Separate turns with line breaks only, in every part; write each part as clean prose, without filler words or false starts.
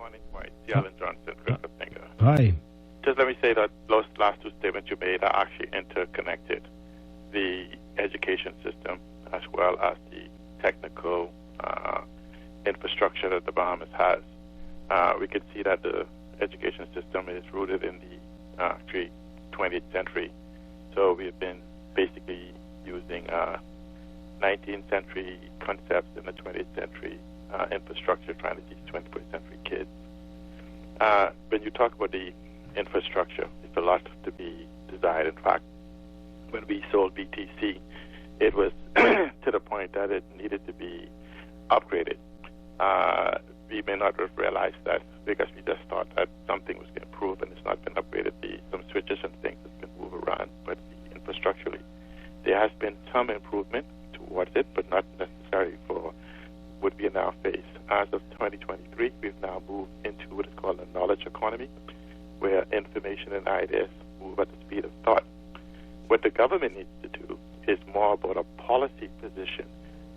morning, White. Alan Johnson, Christopher Finger.
Hi.
Just let me say that those last two statements you made are actually interconnected. The education system as well as the technical infrastructure that the Bahamas has. We can see that the education system is rooted in the 20th century. So we've been basically using 19th century concepts in the 20th century infrastructure, trying to teach 21st century kids. When you talk about the infrastructure, it's a lot to be desired. In fact, when we sold BTC, it was to the point that it needed to be upgraded. We may not have realized that because we just thought that something was going to improve and it's not been upgraded. Some switches and things have been moved around, but infrastructurally, there has been some improvement towards it, but not necessary for what we now face. As of 2023, we've now moved into what is called a knowledge economy, where information and ideas move at the speed of thought. What the government needs to do is more about a policy position,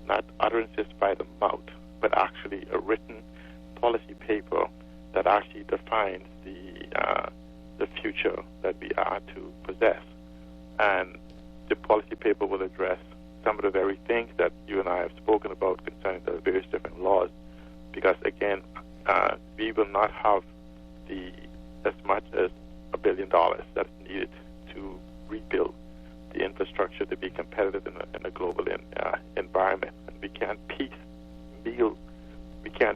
not utterances by the mouth, but actually a written policy paper that actually defines the future that we are to possess. And the policy paper will address some of the very things that you and I have spoken about concerning the various different laws, because again, we will not have as much as $1 billion that's needed to rebuild the infrastructure to be competitive in a global environment. And we can't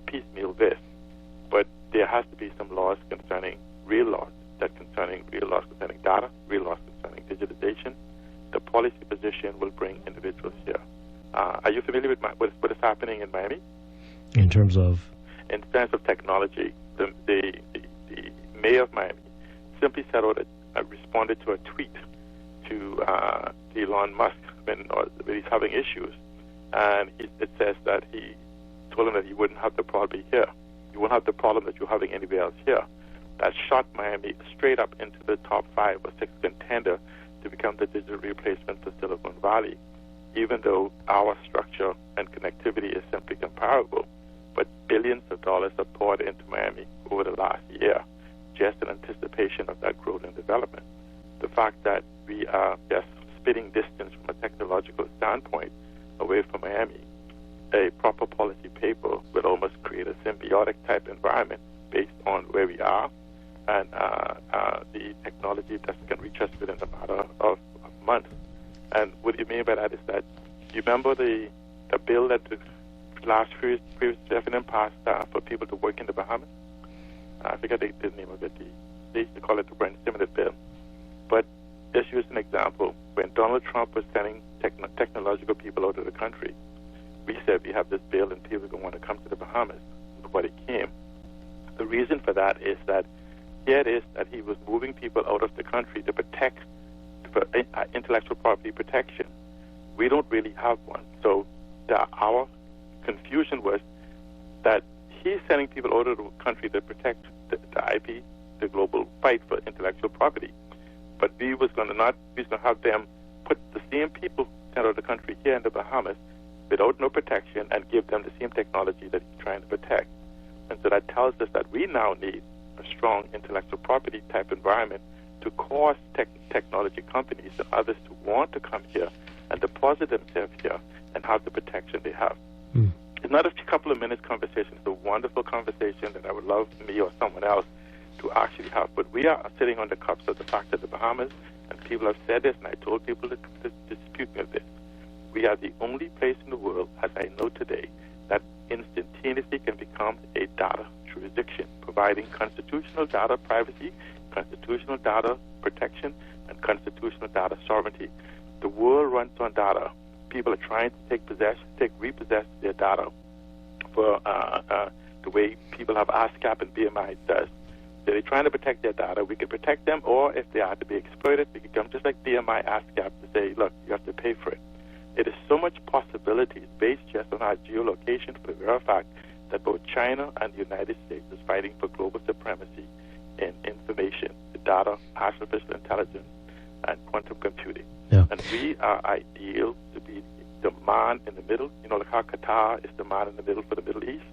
piecemeal this, but there has to be some laws concerning real laws concerning data, real laws concerning digitization. The policy position will bring individuals here. Are you familiar with what is happening in Miami?
In terms of
technology, the mayor of Miami simply responded to a tweet to Elon Musk when he's having issues, and it says that he told him that he wouldn't have the problem here. You won't have the problem that you're having anywhere else here. That shot Miami straight up into the top 5 or 6 contender to become the digital replacement for Silicon Valley, even though our structure and connectivity is simply comparable. But billions of dollars are poured into Miami over the last year, just in anticipation of that growth and development. The fact that we are just spitting distance from a technological standpoint away from Miami, a proper policy paper will almost create a symbiotic type environment based on where we are and the technology that can reach us within a matter of months. And what you mean by that is that you remember the bill that the last previous referendum passed for people to work in the Bahamas? I forget the name of it. They used to call it the Brent Stimulus bill. But just use an example. When Donald Trump was sending technological people out of the country, we said we have this bill and people are going to want to come to the Bahamas. Nobody came. The reason for that is that here it is that he was moving people out of the country to protect for intellectual property protection. We don't really have one. So our confusion was that he's sending people out of the country to protect the IP, the global fight for intellectual property. But we was going to have them put the same people sent out of the country here in the Bahamas without no protection and give them the same technology that he's trying to protect. And so that tells us that we now need a strong intellectual property type environment to cause technology companies and others to want to come here and deposit themselves here and have the protection they have. Mm. It's not a couple of minutes conversation. It's a wonderful conversation that I would love me or someone else to actually have. But we are sitting on the cups of the fact that the Bahamas, and people have said this, and I told people to dispute me with this, we are the only place in the world, as I know today, that instantaneously can become a data jurisdiction, providing constitutional data privacy, constitutional data protection, and constitutional data sovereignty. The world runs on data. People are trying to repossess their data for the way people have ASCAP and BMI does. So they're trying to protect their data. We can protect them, or if they are to be exploited, we can come just like BMI ASCAP to say, look, you have to pay for it. It is so much possibilities based just on our geolocation for the very fact that both China and the United States is fighting for global supremacy in information, data, artificial intelligence, and quantum computing. Yeah. And we are ideal to be the man in the middle. You know, like how Qatar is the man in the middle for the Middle East.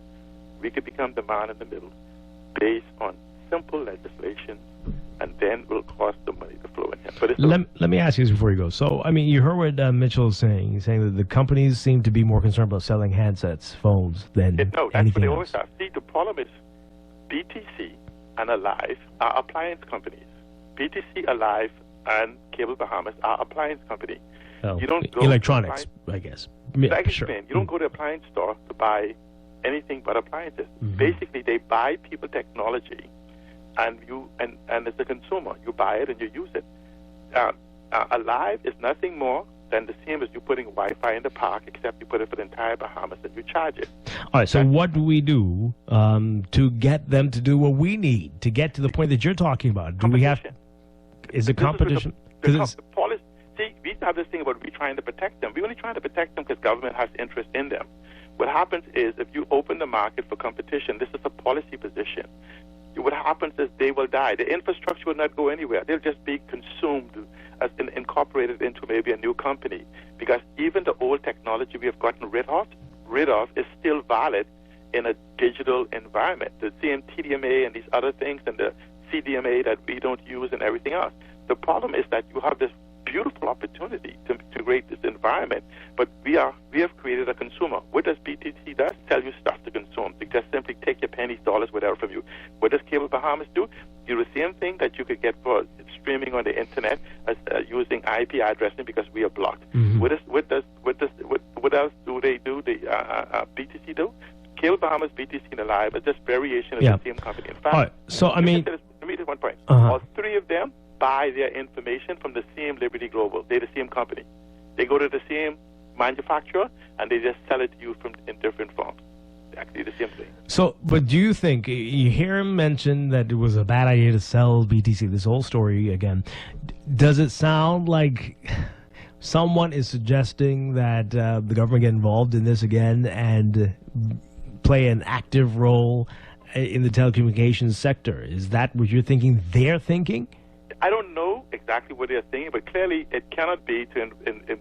We could become the man in the middle based on simple legislation, and then will cost the money to flow in here. But
let me ask you this before you go. So, I mean, you heard what Mitchell is saying. He's saying that the companies seem to be more concerned about selling handsets, phones, than anything else. No, that's what they always are.
See, the problem is BTC and Alive are appliance companies. BTC, Alive, and Cable Bahamas are appliance companies.
Oh, you don't go electronics, I guess.
Yeah, sure. You don't go to the appliance store to buy anything but appliances. Mm-hmm. Basically, they buy people technology, and as a consumer, you buy it and you use it. Alive is nothing more than the same as you putting Wi-Fi in the park, except you put it for the entire Bahamas and you charge it.
All right, so what do we do to get them to do what we need to get to the point that you're talking about? Do we have? Is it competition?
See, we have this thing about we trying to protect them. We're only trying to protect them because government has interest in them. What happens is if you open the market for competition, this is a policy position. What happens is they will die. The infrastructure will not go anywhere. They'll just be consumed as incorporated into maybe a new company. Because even the old technology we have gotten rid of is still valid in a digital environment. The same TDMA and these other things and the CDMA that we don't use and everything else. The problem is that you have this beautiful opportunity to create this environment, but we have created a consumer. What does BTC does? Tell you stuff to consume. They just simply take your pennies, dollars, whatever from you. What does Cable Bahamas do? Do the same thing that you could get for streaming on the internet as using IP addressing because we are blocked. Mm-hmm. What else do they do? The BTC do? Cable Bahamas, BTC, and Alive are just variation of the same company. In fact,
all right. So let me
just one point. All three of them buy their information from the same Liberty Global. They're the same company. They go to the same manufacturer and they just sell it to you in different forms. Actually, the same thing.
So, but do you think you hear him mention that it was a bad idea to sell BTC? This whole story again. Does it sound like someone is suggesting that the government get involved in this again and play an active role in the telecommunications sector? Is that what you're thinking? They're thinking.
I don't know exactly what they're saying, but clearly it cannot be to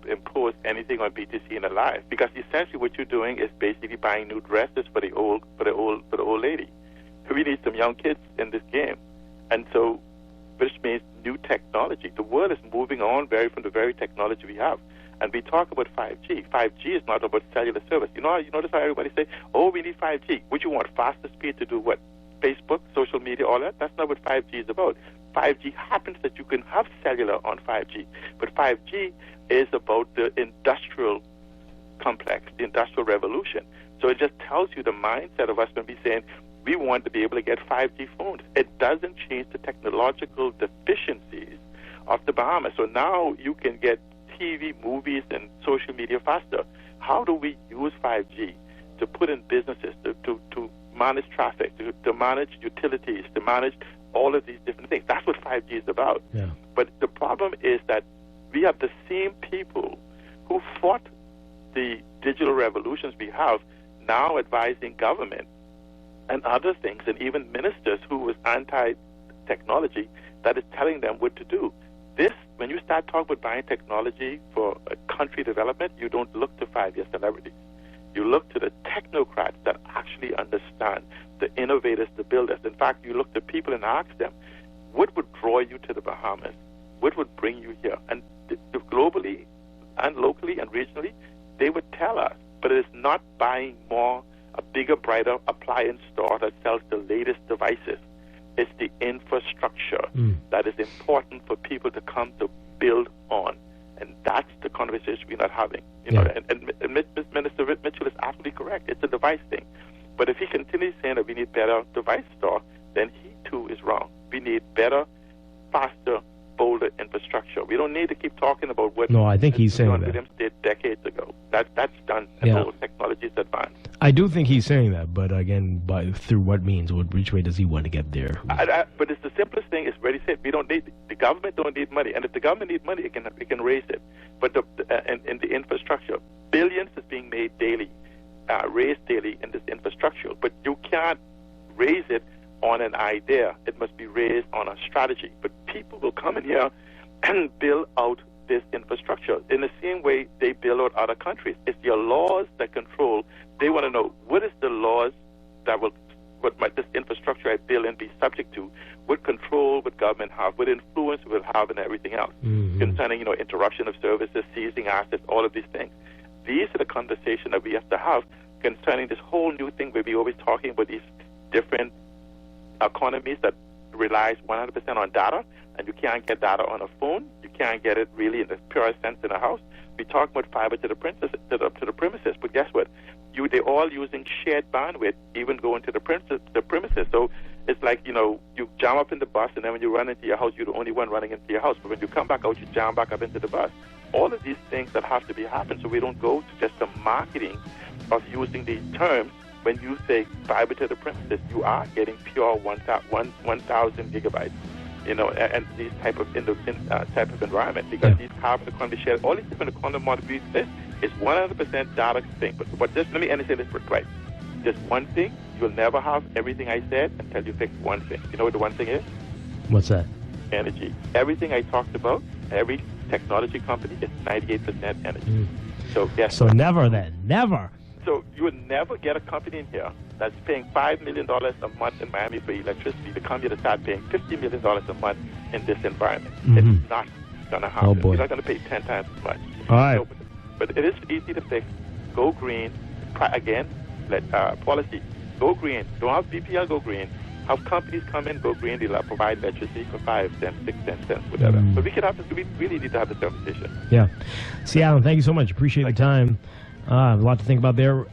impose anything on BTC and Alive, because essentially what you're doing is basically buying new dresses for the old lady. We need some young kids in this game, and so which means new technology. The world is moving on from the very technology we have, and we talk about 5G. 5G is not about cellular service. You notice how everybody say, "Oh, we need 5G." What you want? Faster speed to do what? Facebook, social media, all that. That's not what 5G is about. 5G happens that you can have cellular on 5G, but 5G is about the industrial complex, the industrial revolution. So it just tells you the mindset of us when we're saying we want to be able to get 5G phones. It doesn't change the technological deficiencies of the Bahamas. So now you can get TV, movies, and social media faster. How do we use 5G to put in businesses, to manage traffic, to manage utilities, to manage all of these different things? That's what 5G is about.
Yeah.
But the problem is that we have the same people who fought the digital revolutions we have now advising government and other things, and even ministers who was anti-technology, that is telling them what to do. This, when you start talking about buying technology for country development, you don't look to 5-year celebrities. You look to the technocrats that actually understand, the innovators, the builders. In fact, you look to people and ask them, what would draw you to the Bahamas? What would bring you here? And globally and locally and regionally, they would tell us. But it is not buying a bigger, brighter appliance store that sells the latest devices. It's the infrastructure that is important for people to come to build on. And that's the conversation we're not having. And Minister Mitchell is absolutely correct. It's a device thing. But if he continues saying that we need better device store, then he too is wrong. We need better, faster, bolder infrastructure. We don't need to keep talking about what
I think he's saying that.
Williams did decades ago. That's done, and all technology is advanced.
I do think he's saying that, but again, through what means? Which way does he want to get there?
But it's the simplest thing. It's already said. We don't need the government. Don't need money, and if the government needs money, it can raise it. But in the infrastructure, billions is being made daily, raised daily in this infrastructure. But you can't raise it on an idea. It must be raised on a strategy. But people will come in here and build out this infrastructure in the same way they build out other countries. It's your laws that control. They want to know what is the laws that will, this infrastructure I build government have, what influence it will have, and everything else concerning, interruption of services, seizing assets, all of these things. These are the conversation that we have to have concerning this whole new thing where we're always talking about these different economies that relies 100% on data, and you can't get data on a phone. You can't get it really in the purest sense in a house. We talk about fiber to the premises, but guess what? They're all using shared bandwidth, even going to the premises. So it's like, you jam up in the bus, and then when you run into your house, you're the only one running into your house. But when you come back out, you jam back up into the bus. All of these things that have to be happen, so we don't go to just the marketing of using these terms. When you say fiber to the premises, you are getting pure 1,000 gigabytes, and these type of environment, because these carbon economy shares, all these different economy models exist. It's 100% data thing. But just let me say this right. Just one thing, you'll never have everything I said until you fix one thing. You know what the one thing is?
What's that?
Energy. Everything I talked about, every technology company is 98% energy. So yes.
So never then, never.
So you will never get a company in here that's paying $5 million a month in Miami for electricity to come here to start paying $50 million a month in this environment. It's not going to happen.
Oh boy.
You're not going to pay 10 times as much.
All right.
So, but it is easy to fix. Go green. Again, policy. Go green. Don't have BPL, go green. Have companies come in, go green. They'll provide electricity for 5 cents, 6 cents, whatever. But we really need to have this conversation.
Yeah. See, Alan, thank you so much. Appreciate the time. A lot to think about there.